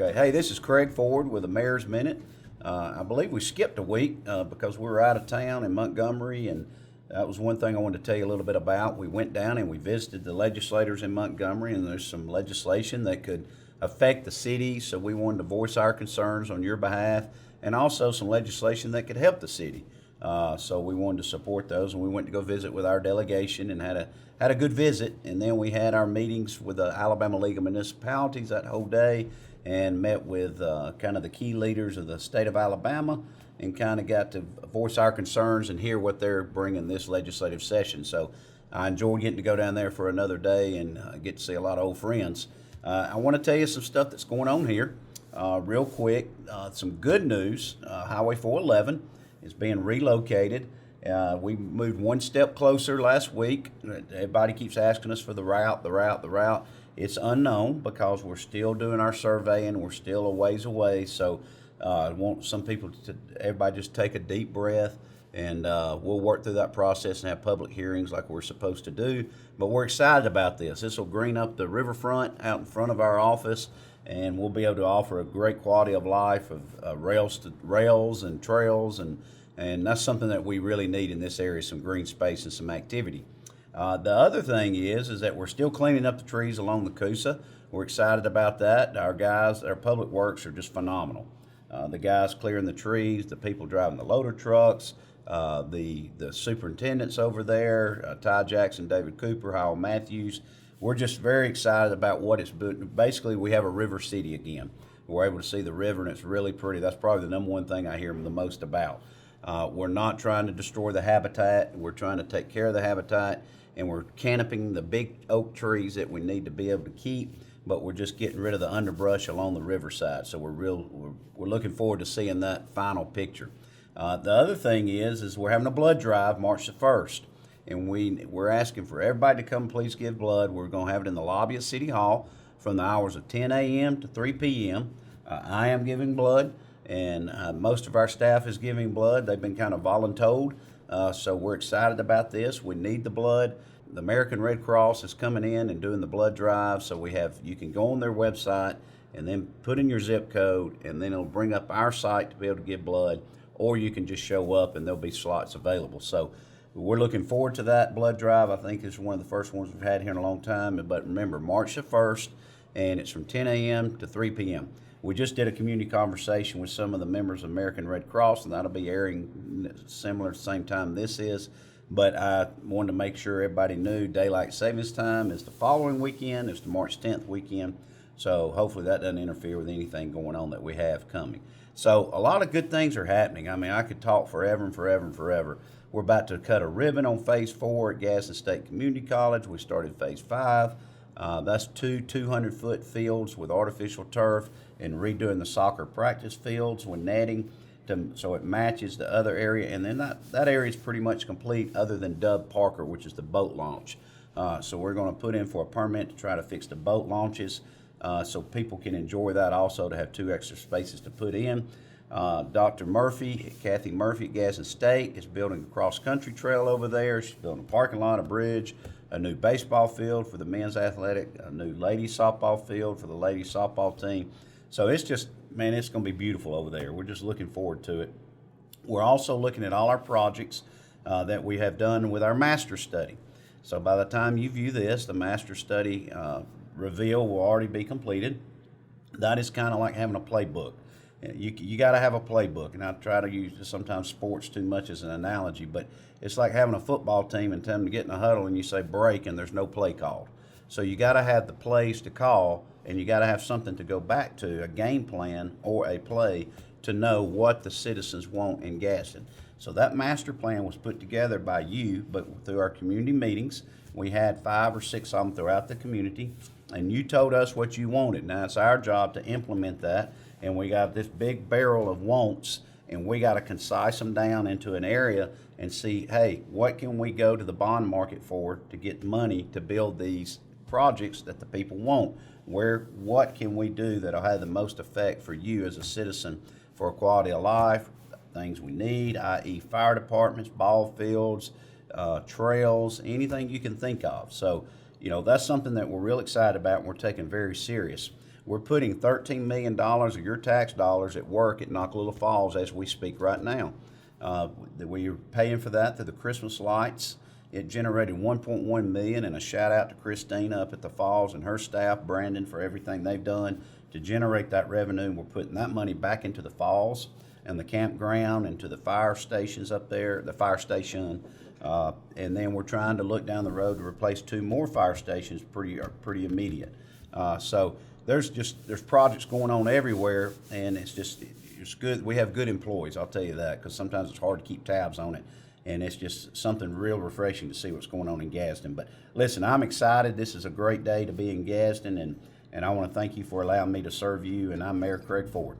Okay, hey, this is Craig Ford with the Mayor's Minute. I believe we skipped a week because we were out of town in Montgomery, and that was one thing I wanted to tell you a little bit about. We went down and we visited the legislators in Montgomery, and there's some legislation that could affect the city, so we wanted to voice our concerns on your behalf, and also some legislation that could help the city. So we wanted to support those, and we went to go visit with our delegation and had a good visit. And then we had our meetings with the Alabama League of Municipalities that whole day, and met with kind of the key leaders of the state of Alabama, and kind of got to voice our concerns and hear what they're bringing this legislative session. So I enjoyed getting to go down there for another day and get to see a lot of old friends. I want to tell you some stuff that's going on here real quick. Some good news. Highway 411 is being relocated. We moved one step closer last week. Everybody keeps asking us for the route. It's unknown because we're still doing our surveying. We're still a ways away. So I want everybody just take a deep breath, and we'll work through that process and have public hearings like we're supposed to do. But we're excited about this. This will green up the riverfront out in front of our office, and we'll be able to offer a great quality of life of rails and trails, and that's something that we really need in this area, some green space and some activity. The other thing is that we're still cleaning up the trees along the Coosa. We're excited about that. Our guys, our public works are just phenomenal. The guys clearing the trees, the people driving the loader trucks, the superintendents over there, Ty Jackson, David Cooper, Howell Matthews. We're just very excited about what it's doing. Basically, we have a river city again. We're able to see the river, and it's really pretty. That's probably the number one thing I hear the most about. We're not trying to destroy the habitat. We're trying to take care of the habitat, and we're canopying the big oak trees that we need to be able to keep, but we're just getting rid of the underbrush along the riverside. So we're looking forward to seeing that final picture. The other thing is we're having a blood drive March the 1st, and we're asking for everybody to come please give blood. We're going to have it in the lobby of City Hall from the hours of 10 a.m. to 3 p.m. I am giving blood, and most of our staff is giving blood. They've been kind of voluntold, so we're excited about this. We need the blood. The American Red Cross is coming in and doing the blood drive, so you can go on their website and then put in your zip code, and then it'll bring up our site to be able to give blood, or you can just show up and there'll be slots available. So we're looking forward to that blood drive. I think it's one of the first ones we've had here in a long time. But remember, March the 1st, and it's from 10 a.m. to 3 p.m. We just did a community conversation with some of the members of American Red Cross, and that'll be airing similar at the same time this is. But I wanted to make sure everybody knew daylight savings time is the following weekend. It's the March 10th weekend. So hopefully that doesn't interfere with anything going on that we have coming. So a lot of good things are happening. I mean, I could talk forever and forever and forever. We're about to cut a ribbon on Phase 4 at Gadsden State Community College. We started Phase 5. That's 200-foot fields with artificial turf, and redoing the soccer practice fields with netting so it matches the other area. And then that area is pretty much complete other than Dub Parker, which is the boat launch. So we're going to put in for a permit to try to fix the boat launches so people can enjoy that also, to have 2 extra spaces to put in. Kathy Murphy at Gadsden State is building a cross-country trail over there. She's building a parking lot, a bridge, a new baseball field for the men's athletic, a new ladies softball field for the ladies softball team. So it's just, man, it's going to be beautiful over there. We're just looking forward to it. We're also looking at all our projects that we have done with our master study. So by the time you view this, the master study reveal will already be completed. That is kind of like having a playbook. You got to have a playbook, and I try to use sometimes sports too much as an analogy, but it's like having a football team and telling them to get in a huddle and you say break and there's no play called. So you got to have the plays to call, and you got to have something to go back to, a game plan or a play, to know what the citizens want in Gadsden. So that master plan was put together by you, but through our community meetings. We had 5 or 6 of them throughout the community, and you told us what you wanted. Now it's our job to implement that, and we got this big barrel of wants, and we got to concise them down into an area and see, hey, what can we go to the bond market for to get money to build these projects that the people want? What can we do that'll have the most effect for you as a citizen for a quality of life, things we need, i.e. fire departments, ball fields, trails, anything you can think of. So, that's something that we're real excited about and we're taking very serious. we're putting $13 million of your tax dollars at work at Nakalula Falls as we speak right now. We're paying for that through the Christmas lights. It generated $1.1 million, and a shout out to Christina up at the Falls and her staff, Brandon, for everything they've done to generate that revenue. We're putting that money back into the Falls and the campground and to the fire stations up there, the fire station. And then we're trying to look down the road to replace 2 more fire stations pretty immediate. So there's projects going on everywhere, and it's good. We have good employees, I'll tell you that, because sometimes it's hard to keep tabs on it, and it's just something real refreshing to see what's going on in Gadsden. But listen, I'm excited. This is a great day to be in Gadsden, and I want to thank you for allowing me to serve you, and I'm Mayor Craig Ford.